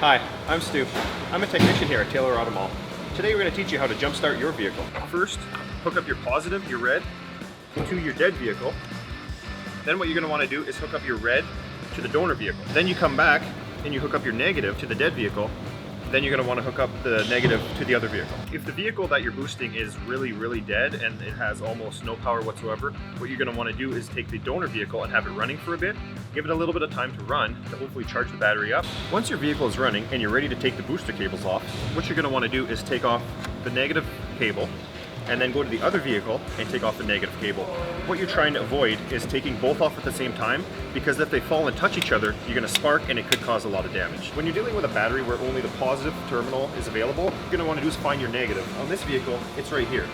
Hi, I'm Stu. I'm a technician here at Taylor Auto Mall. Today we're going to teach you how to jumpstart your vehicle. First, hook up your positive, your red, to your dead vehicle. Then what you're going to want to do is hook up your red to the donor vehicle. Then you come back and you hook up your negative to the dead vehicle. Then you're going to want to hook up the negative to the other vehicle. If the vehicle that you're boosting is really dead and it has almost no power whatsoever, what you're going to want to do is take the donor vehicle and have it running for a bit, give it a little bit of time to run to hopefully charge the battery up. Once your vehicle is running and you're ready to take the booster cables off, what you're going to want to do is take off the negative cable and then go to the other vehicle and take off the negative cable. What you're trying to avoid is taking both off at the same time, because if they fall and touch each other, you're going to spark and it could cause a lot of damage. When you're dealing with a battery where only the positive terminal is available, what you're going to want to do is find your negative. On this vehicle, it's right here.